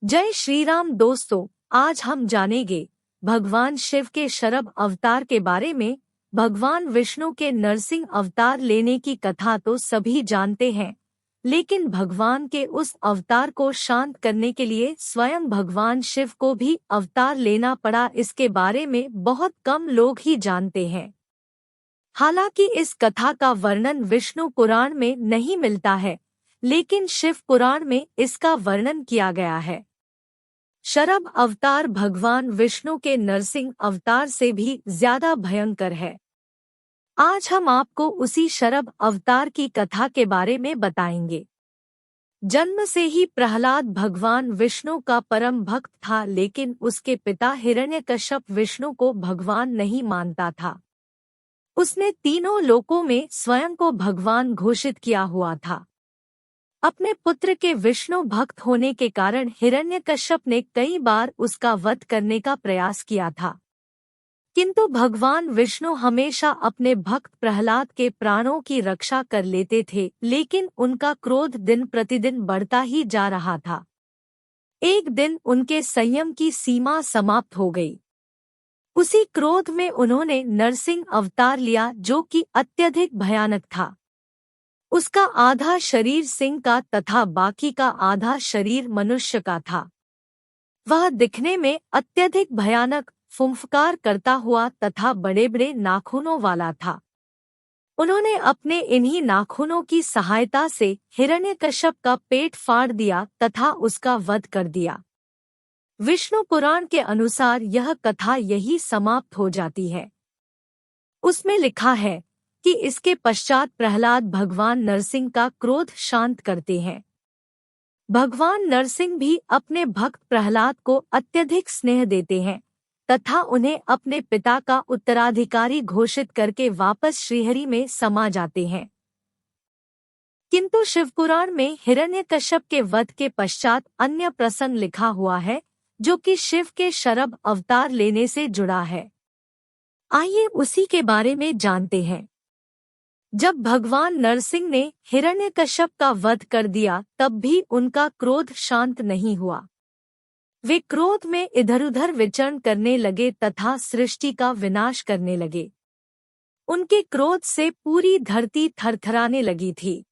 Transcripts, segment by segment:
जय श्री राम दोस्तों। आज हम जानेंगे भगवान शिव के शरभ अवतार के बारे में। भगवान विष्णु के नरसिंह अवतार लेने की कथा तो सभी जानते हैं, लेकिन भगवान के उस अवतार को शांत करने के लिए स्वयं भगवान शिव को भी अवतार लेना पड़ा, इसके बारे में बहुत कम लोग ही जानते हैं। हालांकि इस कथा का वर्णन विष्णु पुराण में नहीं मिलता है, लेकिन शिव पुराण में इसका वर्णन किया गया है। शरभ अवतार भगवान विष्णु के नरसिंह अवतार से भी ज्यादा भयंकर है। आज हम आपको उसी शरभ अवतार की कथा के बारे में बताएंगे। जन्म से ही प्रहलाद भगवान विष्णु का परम भक्त था, लेकिन उसके पिता हिरण्यकश्यप विष्णु को भगवान नहीं मानता था। उसने तीनों लोकों में स्वयं को भगवान घोषित किया हुआ था। अपने पुत्र के विष्णु भक्त होने के कारण हिरण्यकश्यप ने कई बार उसका वध करने का प्रयास किया था, किंतु भगवान विष्णु हमेशा अपने भक्त प्रहलाद के प्राणों की रक्षा कर लेते थे, लेकिन उनका क्रोध दिन प्रतिदिन बढ़ता ही जा रहा था। एक दिन उनके संयम की सीमा समाप्त हो गई। उसी क्रोध में उन्होंने नरसिंह अवतार लिया, जो कि अत्यधिक भयानक था। उसका आधा शरीर सिंह का तथा बाकी का आधा शरीर मनुष्य का था। वह दिखने में अत्यधिक भयानक, फुंफकार करता हुआ तथा बड़े बड़े नाखूनों वाला था। उन्होंने अपने इन्हीं नाखूनों की सहायता से हिरण्यकश्यप का पेट फाड़ दिया तथा उसका वध कर दिया। विष्णु पुराण के अनुसार यह कथा यही समाप्त हो जाती है। उसमें लिखा है कि इसके पश्चात प्रहलाद भगवान नरसिंह का क्रोध शांत करते हैं। भगवान नरसिंह भी अपने भक्त प्रहलाद को अत्यधिक स्नेह देते हैं तथा उन्हें अपने पिता का उत्तराधिकारी घोषित करके वापस श्रीहरि में समा जाते हैं। किंतु शिवपुराण में हिरण्यकश्यप के वध के पश्चात अन्य प्रसंग लिखा हुआ है, जो कि शिव के शरभ अवतार लेने से जुड़ा है। आइए उसी के बारे में जानते हैं। जब भगवान नरसिंह ने हिरण्यकश्यप का वध कर दिया, तब भी उनका क्रोध शांत नहीं हुआ। वे क्रोध में इधर-उधर विचरण करने लगे तथा सृष्टि का विनाश करने लगे। उनके क्रोध से पूरी धरती थरथराने लगी थी।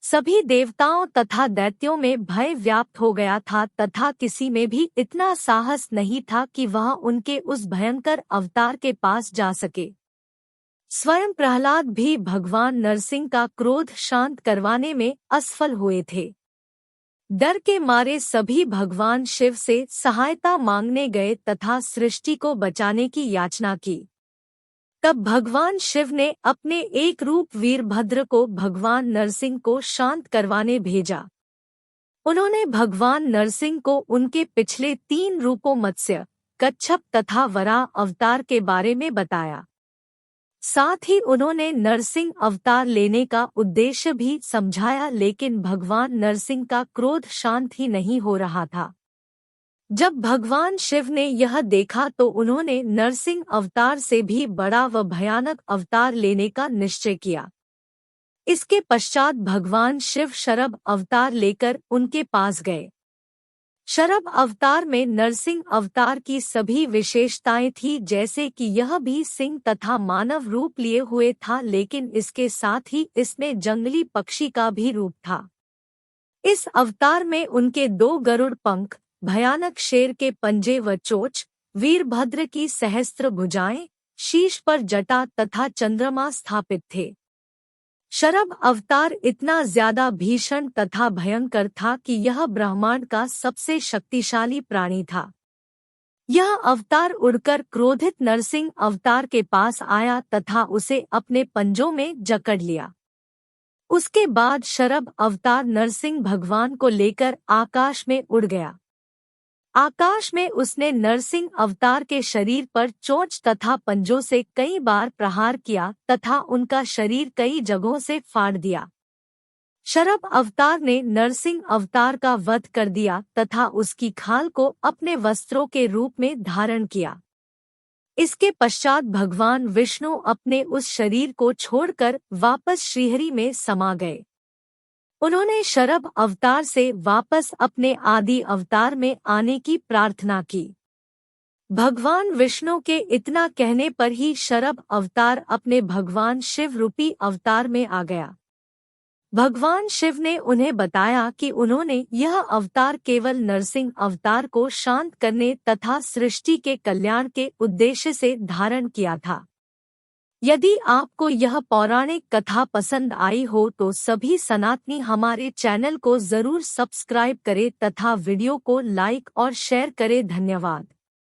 सभी देवताओं तथा दैत्यों में भय व्याप्त हो गया था तथा किसी में भी इतना साहस नहीं था कि वह उनके उस भयंकर अवतार के पास जा सके। स्वयं प्रहलाद भी भगवान नरसिंह का क्रोध शांत करवाने में असफल हुए थे। डर के मारे सभी भगवान शिव से सहायता मांगने गए तथा सृष्टि को बचाने की याचना की। तब भगवान शिव ने अपने एक रूप वीरभद्र को भगवान नरसिंह को शांत करवाने भेजा। उन्होंने भगवान नरसिंह को उनके पिछले 3 रूपों मत्स्य, कच्छप तथा वराह अवतार के बारे में बताया। साथ ही उन्होंने नरसिंह अवतार लेने का उद्देश्य भी समझाया, लेकिन भगवान नरसिंह का क्रोध शांत ही नहीं हो रहा था। जब भगवान शिव ने यह देखा तो उन्होंने नरसिंह अवतार से भी बड़ा व भयानक अवतार लेने का निश्चय किया। इसके पश्चात भगवान शिव शरभ अवतार लेकर उनके पास गए। शरभ अवतार में नरसिंह अवतार की सभी विशेषताएं थी, जैसे कि यह भी सिंह तथा मानव रूप लिए हुए था, लेकिन इसके साथ ही इसमें जंगली पक्षी का भी रूप था। इस अवतार में उनके 2 गरुड़ पंख, भयानक शेर के पंजे व चोंच, वीरभद्र की सहस्त्र भुजाएं, शीश पर जटा तथा चंद्रमा स्थापित थे। शरभ अवतार इतना ज्यादा भीषण तथा भयंकर था कि यह ब्रह्मांड का सबसे शक्तिशाली प्राणी था। यह अवतार उड़कर क्रोधित नरसिंह अवतार के पास आया तथा उसे अपने पंजों में जकड़ लिया। उसके बाद शरभ अवतार नरसिंह भगवान को लेकर आकाश में उड़ गया। आकाश में उसने नरसिंह अवतार के शरीर पर चोंच तथा पंजों से कई बार प्रहार किया तथा उनका शरीर कई जगहों से फाड़ दिया। शरभ अवतार ने नरसिंह अवतार का वध कर दिया तथा उसकी खाल को अपने वस्त्रों के रूप में धारण किया। इसके पश्चात भगवान विष्णु अपने उस शरीर को छोड़कर वापस श्रीहरि में समा गए। उन्होंने शरभ अवतार से वापस अपने आदि अवतार में आने की प्रार्थना की। भगवान विष्णु के इतना कहने पर ही शरभ अवतार अपने भगवान शिव रूपी अवतार में आ गया। भगवान शिव ने उन्हें बताया कि उन्होंने यह अवतार केवल नरसिंह अवतार को शांत करने तथा सृष्टि के कल्याण के उद्देश्य से धारण किया था। यदि आपको यह पौराणिक कथा पसंद आई हो तो सभी सनातनी हमारे चैनल को जरूर सब्सक्राइब करें तथा वीडियो को लाइक और शेयर करें। धन्यवाद।